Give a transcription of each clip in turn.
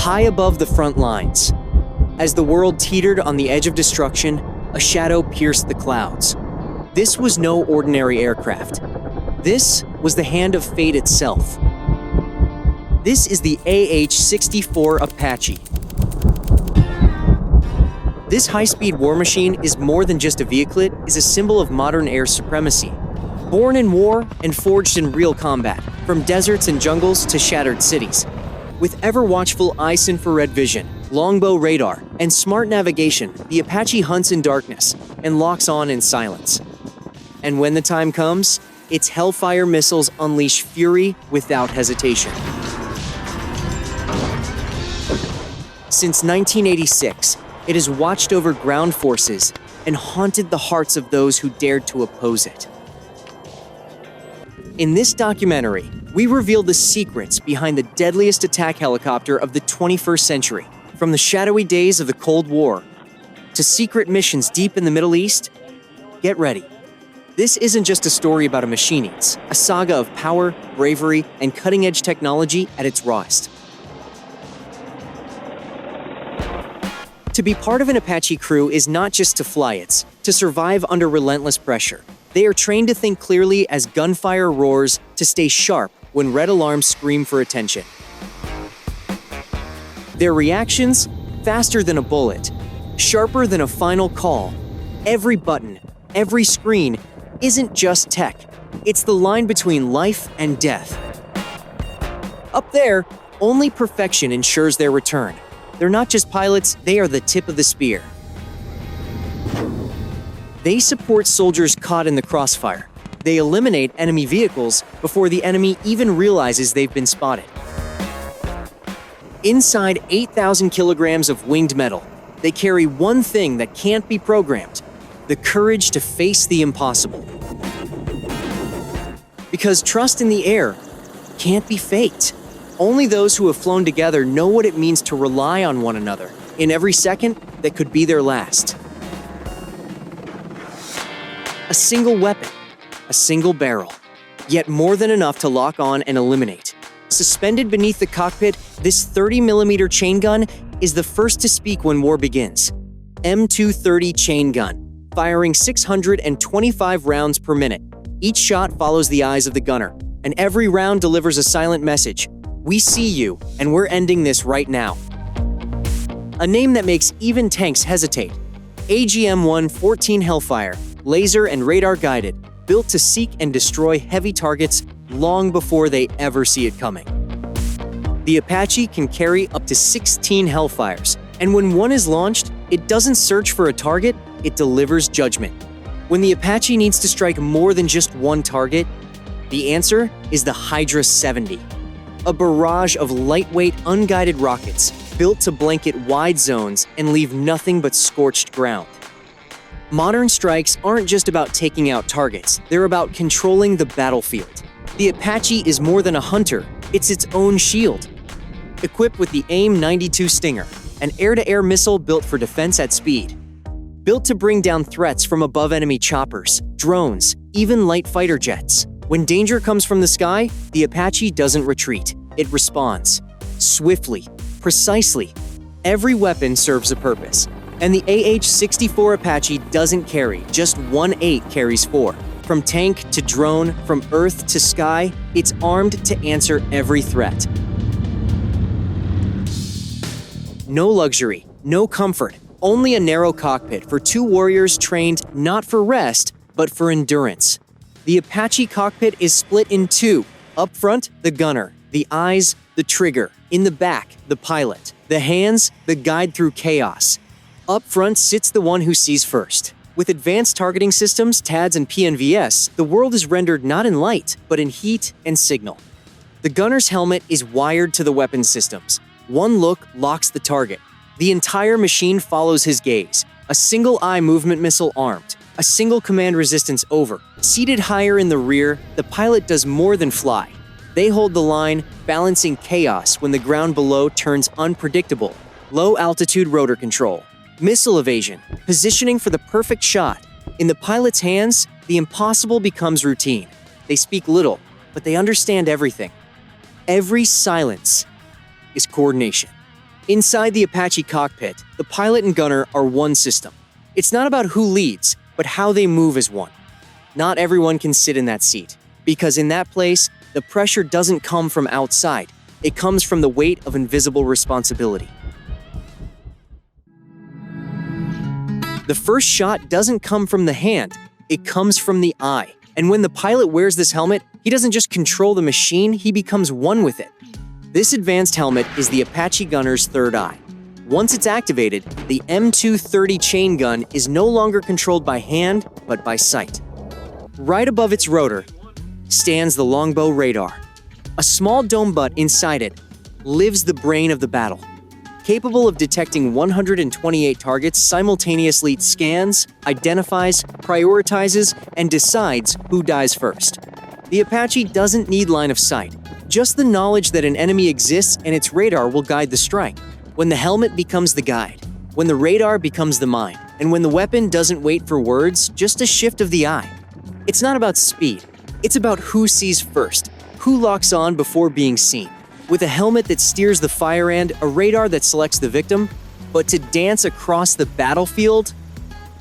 high above the front lines. As the world teetered on the edge of destruction, a shadow pierced the clouds. This was no ordinary aircraft. This was the hand of fate itself. This is the AH-64 Apache. This high-speed war machine is more than just a vehicle, it is a symbol of modern air supremacy. Born in war and forged in real combat, from deserts and jungles to shattered cities. With ever-watchful ICE-infrared vision, longbow radar, and smart navigation, the Apache hunts in darkness and locks on in silence. And when the time comes, its Hellfire missiles unleash fury without hesitation. Since 1986, it has watched over ground forces and haunted the hearts of those who dared to oppose it. In this documentary, we reveal the secrets behind the deadliest attack helicopter of the 21st century. From the shadowy days of the Cold War to secret missions deep in the Middle East, get ready. This isn't just a story about a machine, it's a saga of power, bravery, and cutting-edge technology at its rawest. To be part of an Apache crew is not just to fly, it's to survive under relentless pressure. They are trained to think clearly as gunfire roars, to stay sharp when red alarms scream for attention. Their reactions? Faster than a bullet, sharper than a final call. Every button, every screen isn't just tech. It's the line between life and death. Up there, only perfection ensures their return. They're not just pilots, they are the tip of the spear. They support soldiers caught in the crossfire. They eliminate enemy vehicles before the enemy even realizes they've been spotted. Inside 8,000 kilograms of winged metal, they carry one thing that can't be programmed: the courage to face the impossible. Because trust in the air can't be faked. Only those who have flown together know what it means to rely on one another in every second that could be their last. A single weapon, a single barrel, yet more than enough to lock on and eliminate. Suspended beneath the cockpit, this 30mm chain gun is the first to speak when war begins. M230 chain gun, firing 625 rounds per minute. Each shot follows the eyes of the gunner, and every round delivers a silent message. We see you, and we're ending this right now. A name that makes even tanks hesitate. AGM-114 Hellfire, laser and radar guided, built to seek and destroy heavy targets long before they ever see it coming. The Apache can carry up to 16 Hellfires, and when one is launched, it doesn't search for a target, it delivers judgment. When the Apache needs to strike more than just one target, the answer is the Hydra 70. A barrage of lightweight, unguided rockets built to blanket wide zones and leave nothing but scorched ground. Modern strikes aren't just about taking out targets, they're about controlling the battlefield. The Apache is more than a hunter, it's its own shield. Equipped with the AIM-92 Stinger, an air-to-air missile built for defense at speed. Built to bring down threats from above enemy choppers, drones, even light fighter jets. When danger comes from the sky, the Apache doesn't retreat. It responds. Swiftly, precisely. Every weapon serves a purpose. And the AH-64 Apache doesn't carry just 1/8 carries 4. From tank to drone, from earth to sky, it's armed to answer every threat. No luxury, no comfort, only a narrow cockpit for two warriors trained not for rest, but for endurance. The Apache cockpit is split in two. Up front, the gunner, the eyes, the trigger. In the back, the pilot. The hands, the guide through chaos. Up front sits the one who sees first. With advanced targeting systems, TADS and PNVS, the world is rendered not in light, but in heat and signal. The gunner's helmet is wired to the weapon systems. One look locks the target. The entire machine follows his gaze. A single eye movement missile armed. A single command resistance over. Seated higher in the rear, the pilot does more than fly. They hold the line, balancing chaos when the ground below turns unpredictable. Low altitude rotor control. Missile evasion, positioning for the perfect shot. In the pilot's hands, the impossible becomes routine. They speak little, but they understand everything. Every silence is coordination. Inside the Apache cockpit, the pilot and gunner are one system. It's not about who leads, but how they move as one. Not everyone can sit in that seat, because in that place, the pressure doesn't come from outside. It comes from the weight of invisible responsibility. The first shot doesn't come from the hand, it comes from the eye. And when the pilot wears this helmet, he doesn't just control the machine, he becomes one with it. This advanced helmet is the Apache gunner's third eye. Once it's activated, the M230 chain gun is no longer controlled by hand, but by sight. Right above its rotor stands the longbow radar. A small dome butt inside it lives the brain of the battle. Capable of detecting 128 targets simultaneously, it scans, identifies, prioritizes, and decides who dies first. The Apache doesn't need line of sight, just the knowledge that an enemy exists and its radar will guide the strike. When the helmet becomes the guide, when the radar becomes the mind, and when the weapon doesn't wait for words, just a shift of the eye. It's not about speed, it's about who sees first, who locks on before being seen. With a helmet that steers the fire and a radar that selects the victim, but to dance across the battlefield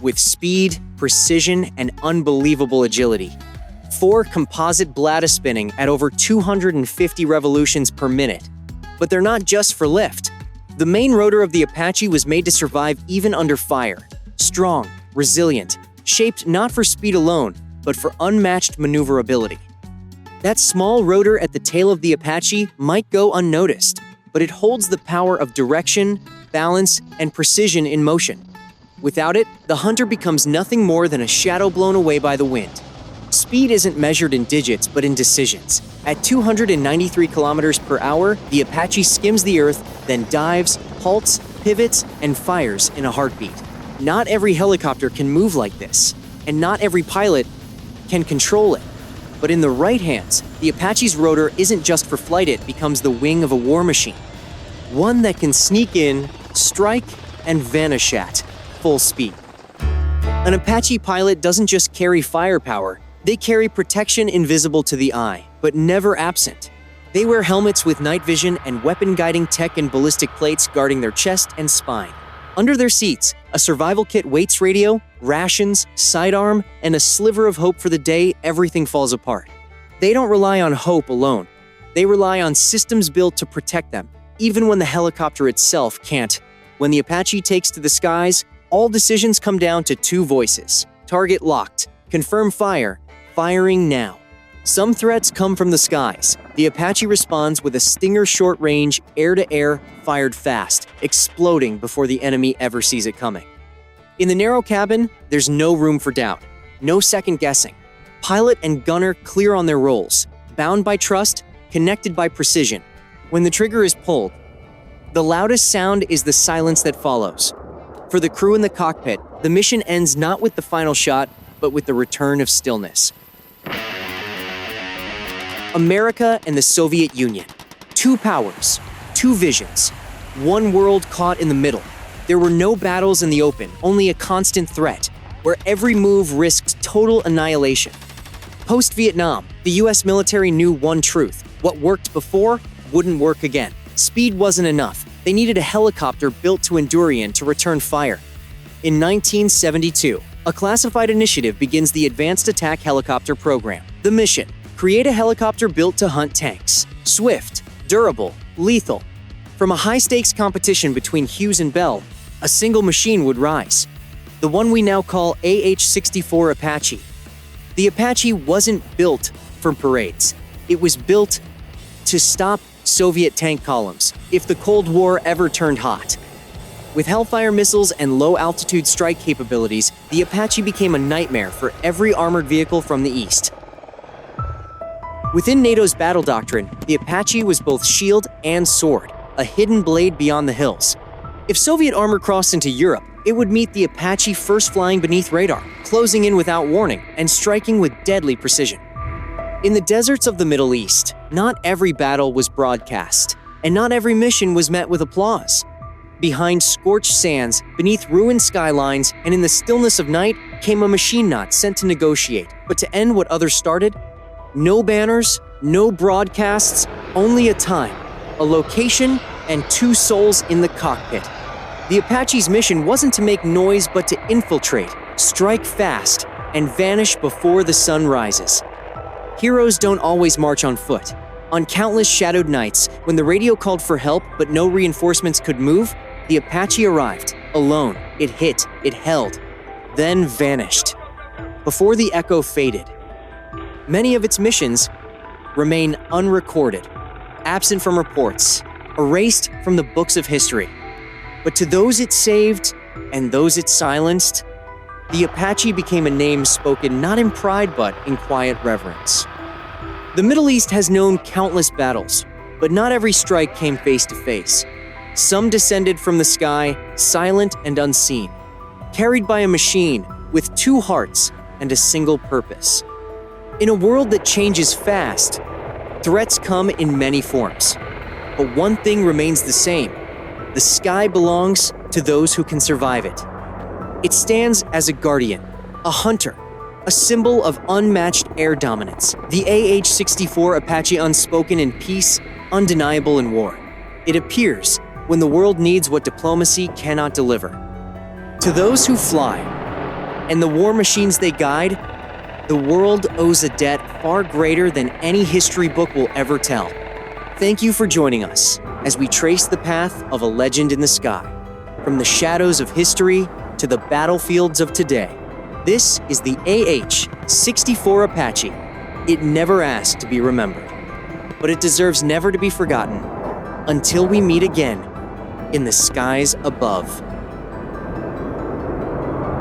with speed, precision, and unbelievable agility. 4 composite bladder spinning at over 250 revolutions per minute. But they're not just for lift. The main rotor of the Apache was made to survive even under fire. Strong, resilient, shaped not for speed alone, but for unmatched maneuverability. That small rotor at the tail of the Apache might go unnoticed, but it holds the power of direction, balance, and precision in motion. Without it, the hunter becomes nothing more than a shadow blown away by the wind. Speed isn't measured in digits, but in decisions. At 293 kilometers per hour, the Apache skims the earth, then dives, halts, pivots, and fires in a heartbeat. Not every helicopter can move like this, and not every pilot can control it. But in the right hands, the Apache's rotor isn't just for flight, it becomes the wing of a war machine. One that can sneak in, strike, and vanish at full speed. An Apache pilot doesn't just carry firepower, they carry protection invisible to the eye, but never absent. They wear helmets with night vision and weapon-guiding tech and ballistic plates guarding their chest and spine. Under their seats, a survival kit waits radio, rations, sidearm, and a sliver of hope for the day everything falls apart. They don't rely on hope alone. They rely on systems built to protect them, even when the helicopter itself can't. When the Apache takes to the skies, all decisions come down to 2 voices. Target locked. Confirm fire. Firing now. Some threats come from the skies. The Apache responds with a Stinger short-range, air-to-air, fired fast, exploding before the enemy ever sees it coming. In the narrow cabin, there's no room for doubt, no second guessing. Pilot and gunner clear on their roles, bound by trust, connected by precision. When the trigger is pulled, the loudest sound is the silence that follows. For the crew in the cockpit, the mission ends not with the final shot, but with the return of stillness. America and the Soviet Union. 2 powers, 2 visions, 1 world caught in the middle. There were no battles in the open, only a constant threat, where every move risked total annihilation. Post-Vietnam, the US military knew one truth. What worked before wouldn't work again. Speed wasn't enough. They needed a helicopter built to endure in to return fire. In 1972, a classified initiative begins the Advanced Attack Helicopter Program. The mission: create a helicopter built to hunt tanks. Swift, durable, lethal. From a high-stakes competition between Hughes and Bell, a single machine would rise. The one we now call AH-64 Apache. The Apache wasn't built for parades. It was built to stop Soviet tank columns if the Cold War ever turned hot. With Hellfire missiles and low-altitude strike capabilities, the Apache became a nightmare for every armored vehicle from the East. Within NATO's battle doctrine, the Apache was both shield and sword, a hidden blade beyond the hills. If Soviet armor crossed into Europe, it would meet the Apache first flying beneath radar, closing in without warning and striking with deadly precision. In the deserts of the Middle East, not every battle was broadcast, and not every mission was met with applause. Behind scorched sands, beneath ruined skylines, and in the stillness of night came a machine knot sent to negotiate, but to end what others started. No banners, no broadcasts, only a time, a location, and 2 souls in the cockpit. The Apache's mission wasn't to make noise but to infiltrate, strike fast, and vanish before the sun rises. Heroes don't always march on foot. On countless shadowed nights, when the radio called for help but no reinforcements could move, the Apache arrived, alone. It hit, it held, then vanished. Before the echo faded, many of its missions remain unrecorded, absent from reports, erased from the books of history. But to those it saved and those it silenced, the Apache became a name spoken not in pride but in quiet reverence. The Middle East has known countless battles, but not every strike came face to face. Some descended from the sky, silent and unseen, carried by a machine with 2 hearts and a single purpose. In a world that changes fast, threats come in many forms. But one thing remains the same: the sky belongs to those who can survive it. It stands as a guardian, a hunter, a symbol of unmatched air dominance. The AH-64 Apache, unspoken in peace, undeniable in war. It appears when the world needs what diplomacy cannot deliver. To those who fly and the war machines they guide, the world owes a debt far greater than any history book will ever tell. Thank you for joining us as we trace the path of a legend in the sky, from the shadows of history to the battlefields of today. This is the AH-64 Apache. It never asked to be remembered, but it deserves never to be forgotten until we meet again in the skies above.